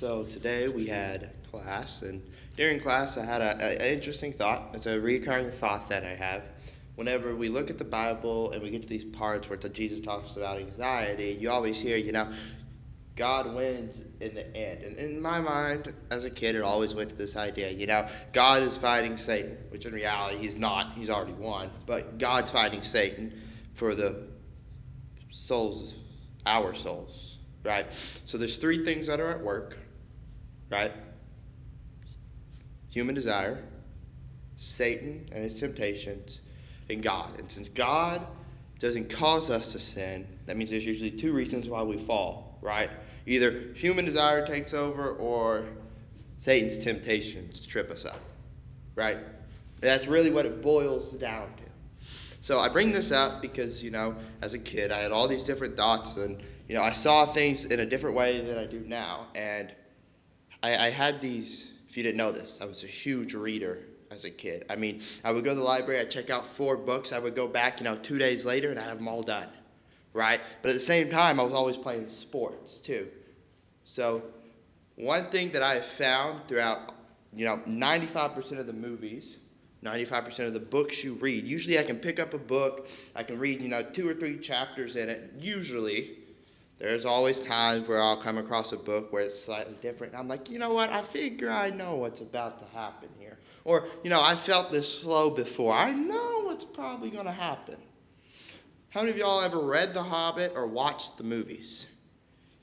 So today we had class, and during class I had an interesting thought. It's a recurring thought that I have. Whenever we look at the Bible and we get to these parts where Jesus talks about anxiety, you always hear, God wins in the end. And in my mind, as a kid, it always went to this idea, God is fighting Satan, which in reality he's not. He's already won. But God's fighting Satan for the souls, our souls, right? So there's three things that are at work, right? Human desire, Satan and his temptations, and God. And since God doesn't cause us to sin, that means there's usually two reasons why we fall, right? Either human desire takes over or Satan's temptations trip us up, right? That's really what it boils down to. So I bring this up because, as a kid, I had all these different thoughts, and, I saw things in a different way than I do now. And I had these, if you didn't know this, I was a huge reader as a kid. I mean, I would go to the library, I'd check out 4 books, I would go back, 2 days later, and I'd have them all done, right? But at the same time, I was always playing sports, too. So one thing that I have found throughout, 95% of the movies, 95% of the books you read, usually I can pick up a book, I can read, 2 or 3 chapters in it. Usually, there's always times where I'll come across a book where it's slightly different. And I'm like, I figure I know what's about to happen here. Or, I felt this flow before. I know what's probably going to happen. How many of y'all ever read The Hobbit or watched the movies?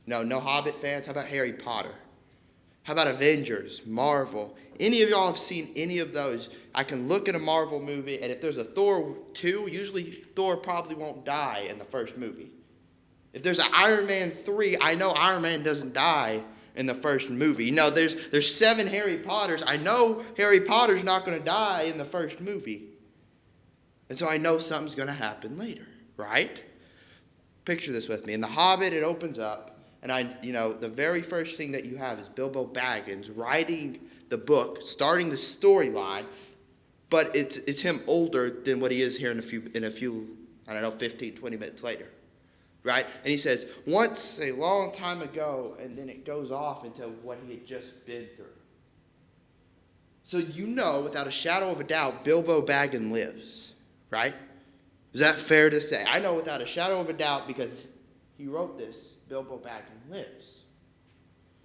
No Hobbit fans? How about Harry Potter? How about Avengers, Marvel? Any of y'all have seen any of those? I can look at a Marvel movie, and if there's a Thor 2, usually Thor probably won't die in the first movie. If there's an Iron Man 3, I know Iron Man doesn't die in the first movie. There's 7 Harry Potters. I know Harry Potter's not going to die in the first movie. And so I know something's going to happen later, right? Picture this with me. In The Hobbit, it opens up, and the very first thing that you have is Bilbo Baggins writing the book, starting the storyline, but it's him older than what he is here in a few, 15, 20 minutes later. Right? And he says, once a long time ago, and then it goes off into what he had just been through. So without a shadow of a doubt, Bilbo Baggins lives. Right? Is that fair to say? I know without a shadow of a doubt because he wrote this, Bilbo Baggins lives.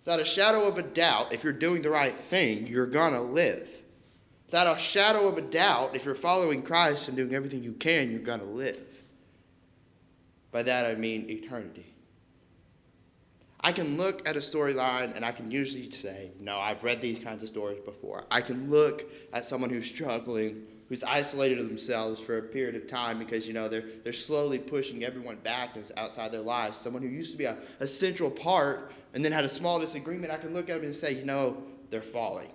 Without a shadow of a doubt, if you're doing the right thing, you're going to live. Without a shadow of a doubt, if you're following Christ and doing everything you can, you're going to live. By that I mean eternity. I can look at a storyline and I can usually say, I've read these kinds of stories before. I can look at someone who's struggling, who's isolated themselves for a period of time because, they're slowly pushing everyone back outside their lives. Someone who used to be a central part and then had a small disagreement, I can look at them and say, they're falling.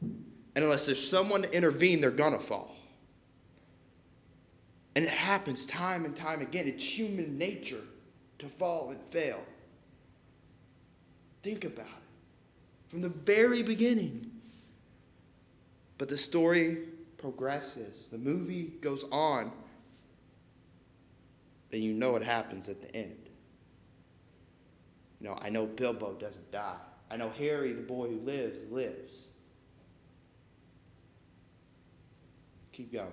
And unless there's someone to intervene, they're going to fall. And it happens time and time again. It's human nature to fall and fail. Think about it. From the very beginning. But the story progresses. The movie goes on. And you know what happens at the end. I know Bilbo doesn't die. I know Harry, the boy who lives. Keep going.